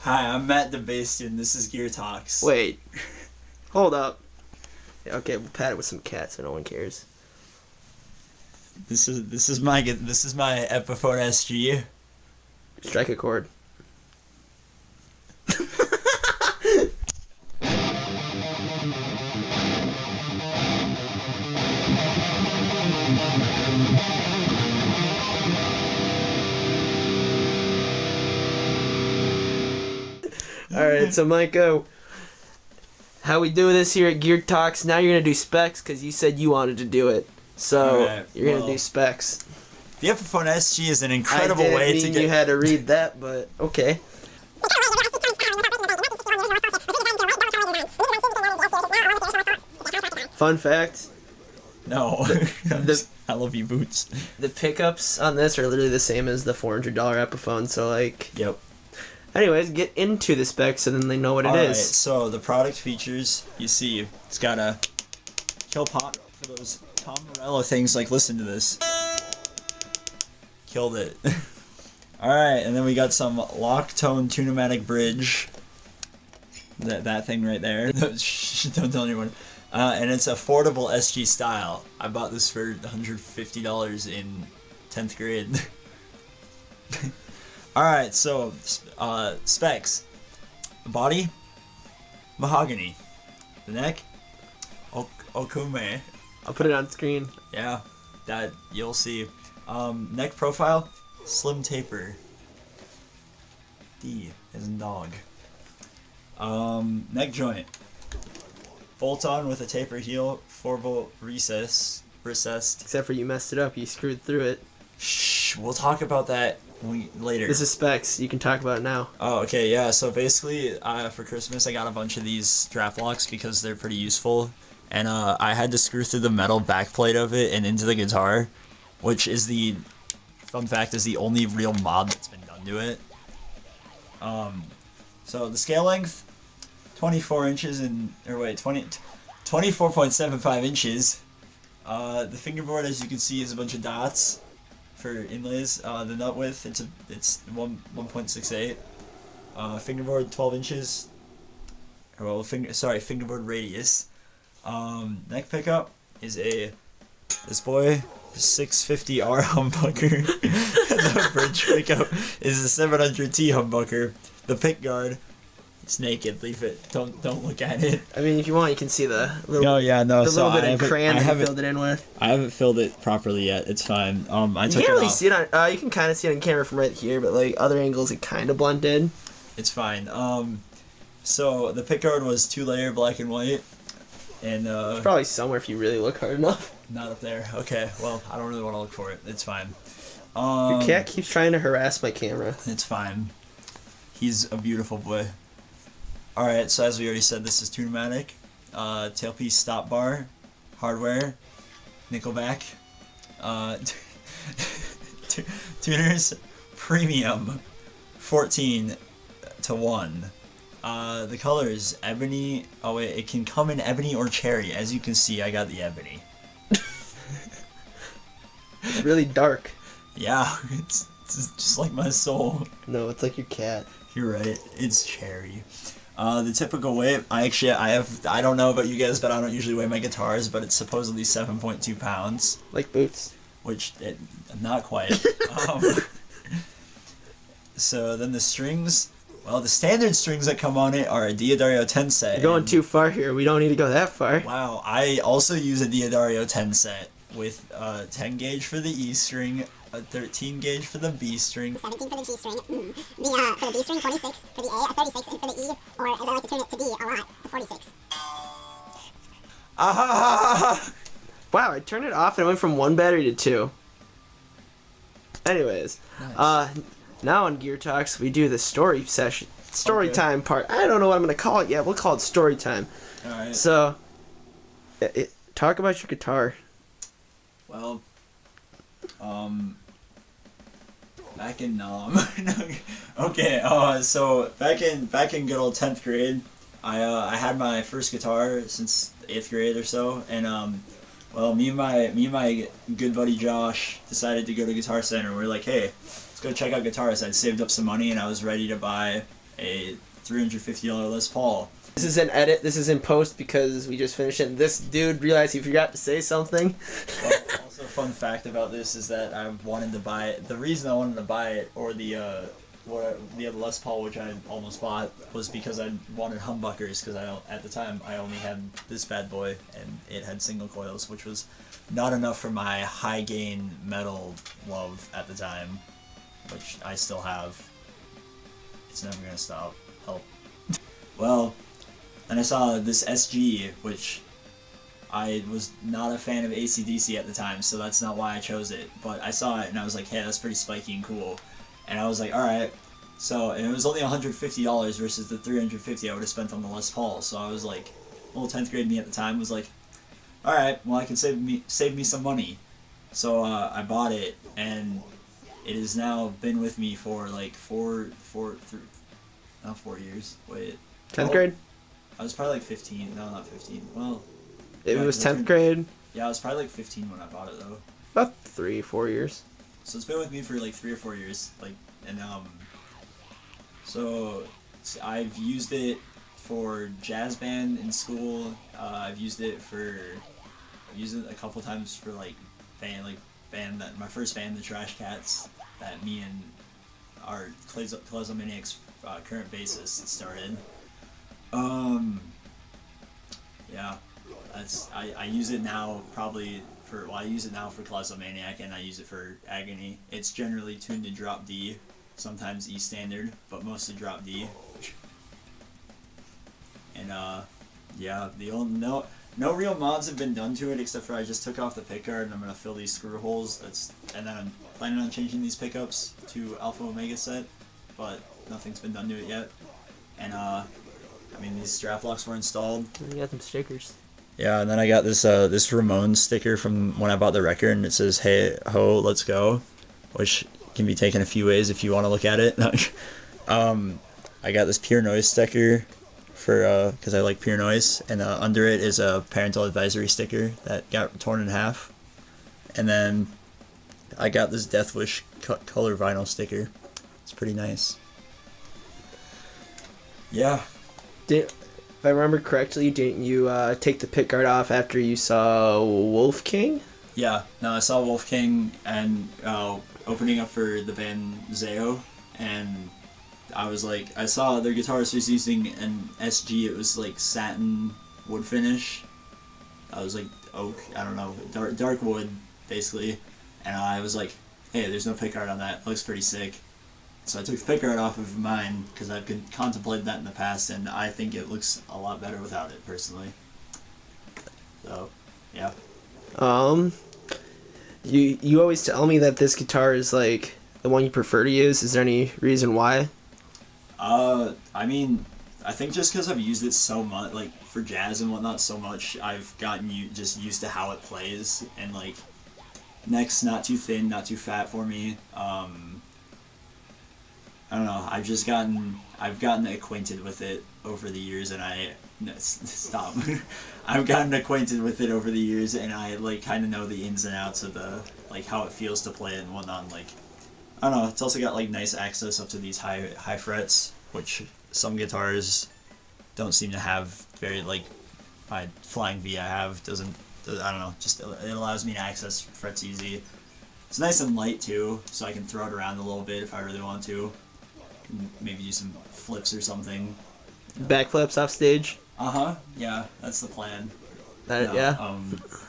Hi, I'm Matt the bass student. This is GearTox. Wait. Hold up. Yeah, okay, we'll pat it with some cats so no one cares. This is my Epiphone SG. Strike a chord. Alright, so Micah, how we do this here at GearTox, now you're going to do specs because you said you wanted to do it. So, right, you're going to do specs. The Epiphone SG is an incredible way to get... you had to read that, but okay. Fun fact. No. I love you, Boots. The pickups on this are literally the same as the $400 Epiphone, so like... Yep. Anyways, get into the specs so then they know what it is. So the product features, you see, it's got a kill pop for those Tom Morello things, like listen to this. Killed it. Alright, and then we got some lock tone tunematic bridge. That thing right there. Don't tell anyone. And it's affordable SG style. I bought this for $150 in 10th grade. Alright, so, specs. The body, mahogany. The neck, okume. I'll put it on screen. Yeah, that you'll see. Neck profile, slim taper. D as in dog. Neck joint. Bolt on with a taper heel, 4-bolt recessed. Except for you messed it up, you screwed through it. Shh, we'll talk about that later. This is specs, you can talk about it now. Oh, okay, yeah, so basically, for Christmas I got a bunch of these draft locks because they're pretty useful, and I had to screw through the metal backplate of it and into the guitar, which is fun fact, is the only real mod that's been done to it. So the scale length, 24 inches 24.75 inches. The fingerboard, as you can see, is a bunch of dots for inlays. The nut width, it's 1.68. Fingerboard 12 inches. Well, fingerboard radius. Neck pickup is this boy 650R humbucker. The bridge pickup is a 700T humbucker. The pick guard, it's naked. Leave it. Don't look at it. I mean, if you want, you can see the little. No, yeah, no. The little bit of crayon that you filled it in with. I haven't filled it properly yet. It's fine. I took it off. You can't really see it on. You can kind of see it on camera from right here, but like other angles, it kind of blended. It's fine. So the pick guard was 2-layer black and white, and it's probably somewhere if you really look hard enough. Not up there. Okay. Well, I don't really want to look for it. It's fine. Your cat keeps trying to harass my camera. It's fine. He's a beautiful boy. Alright, so as we already said, this is tunematic. Tailpiece stop bar, hardware, Nickelback. Tuners, premium, 14 to 1. The colors, ebony. Oh wait, it can come in ebony or cherry. As you can see, I got the ebony. It's really dark. Yeah, it's just like my soul. No, it's like your cat. You're right. It's cherry. The typical weight, I don't know about you guys, but I don't usually weigh my guitars, but it's supposedly 7.2 pounds. Like Boots. Which, not quite. So then the strings, well, the standard strings that come on it are a Diodario 10 set. You're going too far here. We don't need to go that far. Wow, I also use a Diodario 10 set with 10 gauge for the E string, a 13 gauge for the B string, 17 for the G string, for the D string 26, for the A a 36, and for the E, or as I like to tune it to D a lot, a 46. Wow, I turned it off and it went from 1 battery to 2. Anyways, nice. Now on GearTox we do the story time part. I don't know what I'm gonna call it yet. We'll call it story time. All right. So, talk about your guitar. Well, back in okay. So back in good old 10th grade, I had my first guitar since 8th grade or so, and well, me and my good buddy Josh decided to go to Guitar Center. We're like, hey, let's go check out guitars. I'd saved up some money and I was ready to buy a $350 Les Paul. This is an edit. This is in post because we just finished it. And this dude realized he forgot to say something. Well, also, a fun fact about this is that I wanted to buy it. The reason I wanted to buy it, or the Les Paul, which I almost bought, was because I wanted humbuckers. Because at the time I only had this bad boy, and it had single coils, which was not enough for my high gain metal love at the time, which I still have. It's never gonna stop. Help. Well. And I saw this SG, which I was not a fan of AC/DC at the time, so that's not why I chose it. But I saw it and I was like, hey, that's pretty spiky and cool. And I was like, alright. So, and it was only $150 versus the $350 I would have spent on the Les Paul. So I was like, little 10th grade me at the time was like, alright, well I can save me some money. So I bought it, and it has now been with me for like 4 years. Wait. 10th grade? I was probably like 15. No, not 15. Well, It yeah, was 10th grade. Yeah, I was probably like 15 when I bought it though. About 3-4 years. So it's been with me for like 3 or 4 years. Like, and so I've used it for jazz band in school. I've used it a couple times for like band that my first band, the Thrash Cats, that me and our Klazomaniac's current bassist started. Yeah, I use it now I use it now for Klazomaniac, and I use it for Agony. It's generally tuned to drop D, sometimes E standard, but mostly drop D. And yeah, no real mods have been done to it except for I just took off the pickguard and I'm gonna fill these screw holes. And then I'm planning on changing these pickups to Alpha Omega set, but nothing's been done to it yet. And I mean, these strap locks were installed. You got them stickers. Yeah, and then I got this Ramones sticker from when I bought the record, and it says, "Hey ho, let's go," which can be taken a few ways if you want to look at it. I got this Pure Noise sticker for because I like Pure Noise, and under it is a parental advisory sticker that got torn in half, and then I got this Death Wish color vinyl sticker. It's pretty nice. Yeah. If I remember correctly, didn't you take the pickguard off after you saw Wolf King? Yeah, no, I saw Wolf King and opening up for the band Zao, and I was like, I saw their guitarist was using an SG. It was like satin wood finish. I was like oak, I don't know, dark wood basically, and I was like, hey, there's no pickguard on that. It looks pretty sick. So I took the pickguard off of mine because I've contemplated that in the past, and I think it looks a lot better without it, personally. So, yeah. You always tell me that this guitar is like the one you prefer to use. Is there any reason why? I mean, I think just because I've used it so much, like for jazz and whatnot, so much, I've gotten just used to how it plays, and like neck's not too thin, not too fat for me. I don't know. I've gotten acquainted with it over the years, and stop. I've gotten acquainted with it over the years, and I like kind of know the ins and outs of the like how it feels to play it and whatnot. And, like, I don't know. It's also got like nice access up to these high frets, which some guitars don't seem to have very like. My Flying V I have doesn't. I don't know. Just it allows me to access frets easy. It's nice and light too, so I can throw it around a little bit if I really want to. Maybe do some flips or something. Backflips off stage? Yeah, that's the plan. Yeah?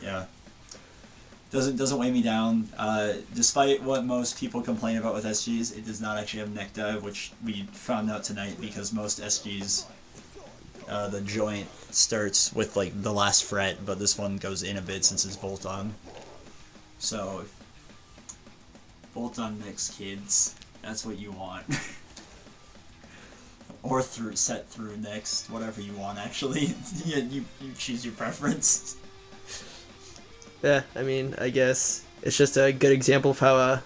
Yeah. Doesn't weigh me down. Despite what most people complain about with SGs, it does not actually have neck dive, which we found out tonight because most SGs, the joint starts with like the last fret, but this one goes in a bit since it's bolt-on. So, bolt-on necks, kids. That's what you want. Or set through next, whatever you want, actually. you choose your preference. Yeah, I mean, I guess it's just a good example of how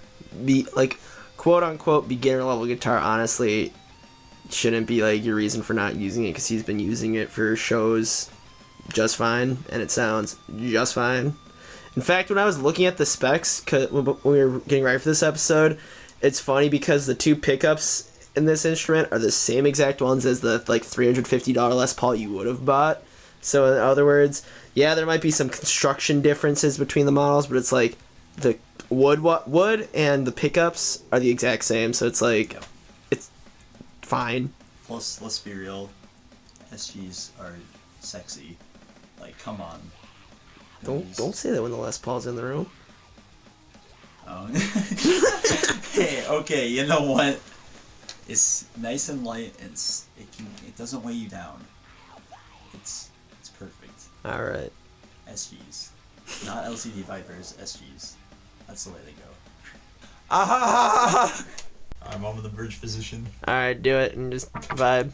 quote-unquote beginner-level guitar honestly shouldn't be, like, your reason for not using it, because he's been using it for shows just fine, and it sounds just fine. In fact, when I was looking at the specs, when we were getting ready for this episode, it's funny because the two pickups in this instrument are the same exact ones as the like $350 Les Paul you would have bought. So in other words, yeah, there might be some construction differences between the models, but it's like the wood and the pickups are the exact same. So it's like it's fine. Plus, let's be real, SGs are sexy. Like, come on. Don't say that when the Les Paul's in the room. Oh. Hey, okay, you know what? It's nice and light, and it doesn't weigh you down. It's perfect. All right. SGs, not LCD Vipers. SGs. That's the way they go. Ah! I'm on the bridge position. All right, do it and just vibe.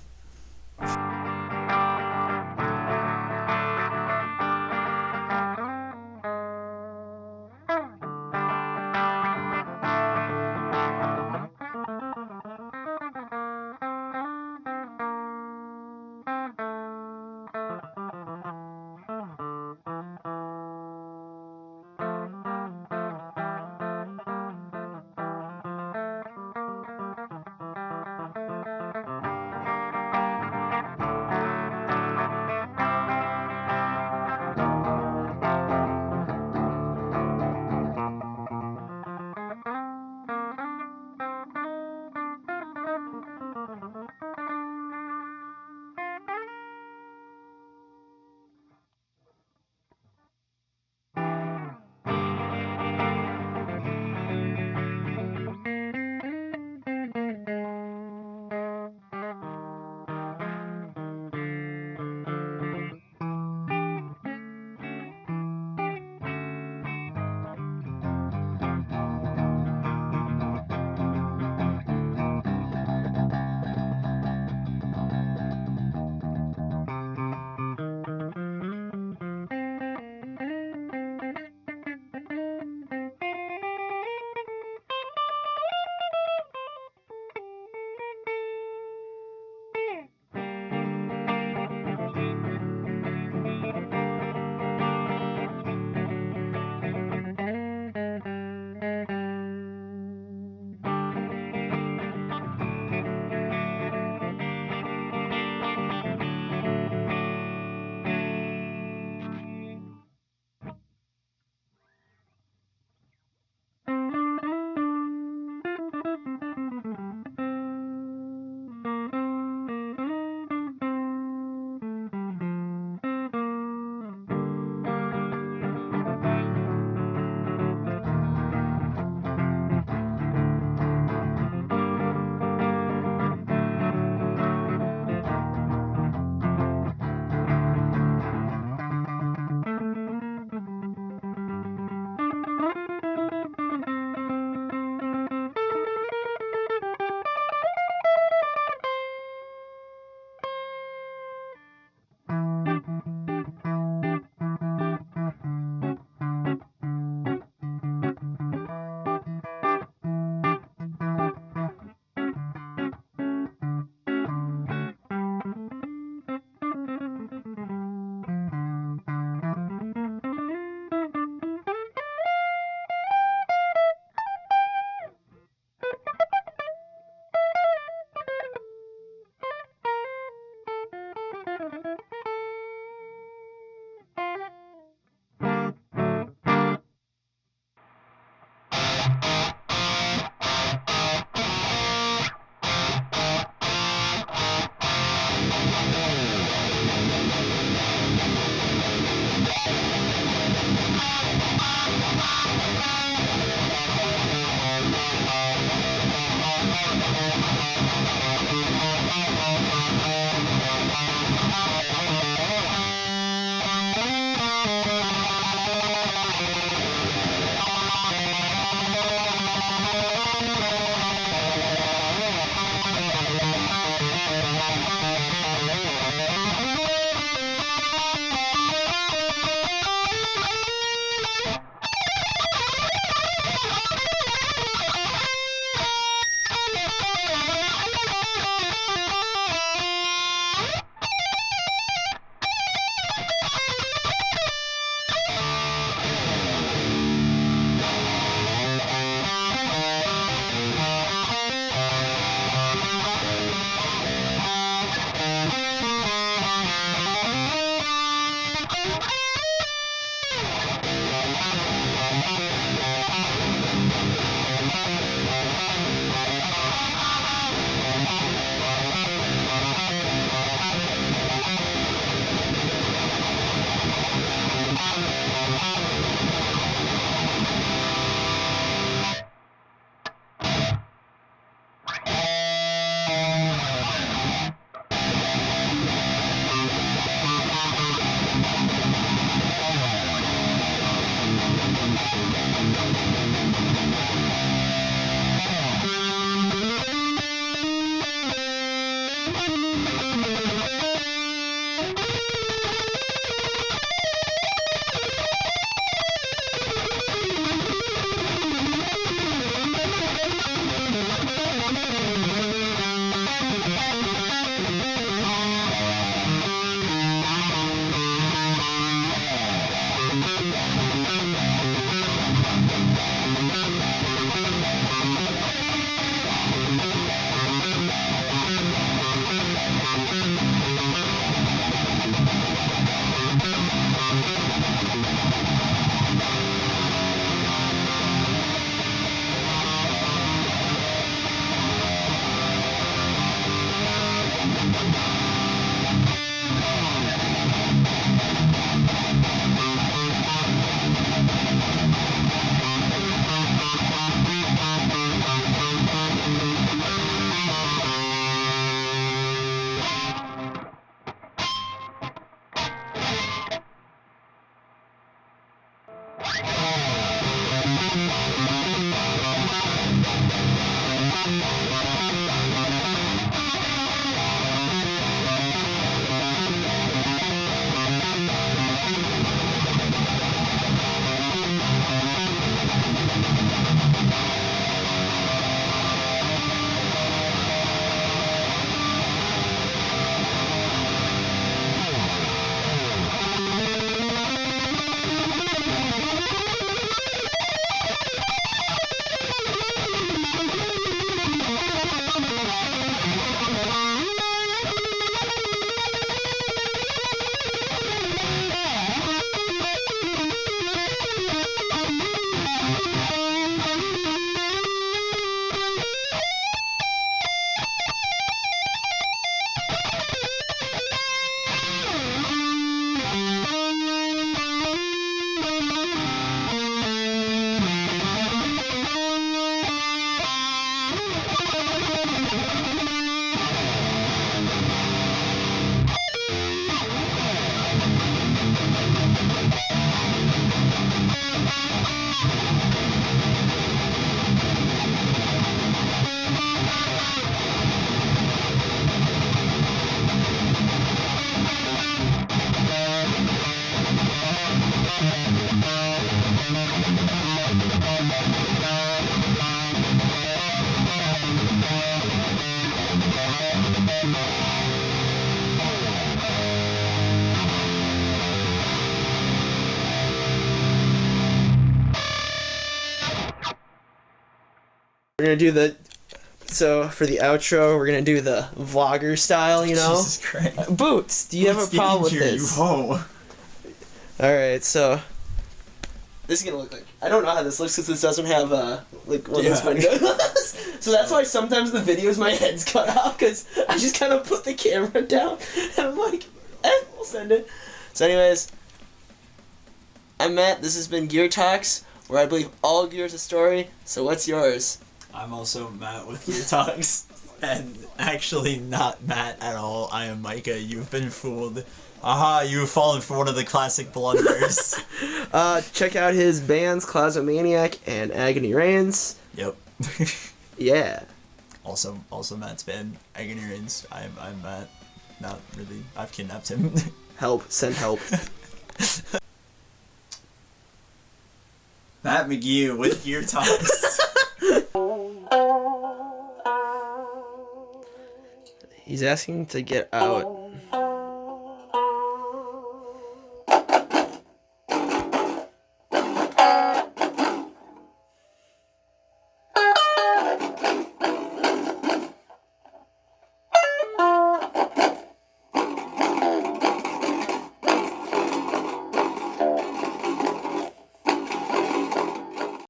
We're gonna do for the outro, we're gonna do the vlogger style, you know? Jesus Christ. Boots, do you have a problem with this? Alright, so this is gonna look like, I don't know how this looks because this doesn't have one of those windows. So that's why sometimes the videos my head's cut off, because I just kind of put the camera down and I'm like, we'll send it. So anyways, I'm Matt, this has been GearTox, where I believe all gear is a story, so what's yours? I'm also Matt with GearTox, and actually not Matt at all. I am Micah. You've been fooled. Aha, you've fallen for one of the classic blunders. Check out his bands, Klazomaniac and Agony Reignns. Yep. Yeah. Also Matt's band, Agony Reignns. I'm Matt. Not really. I've kidnapped him. Help. Send help. Matt McGee with GearTox. He's asking to get out.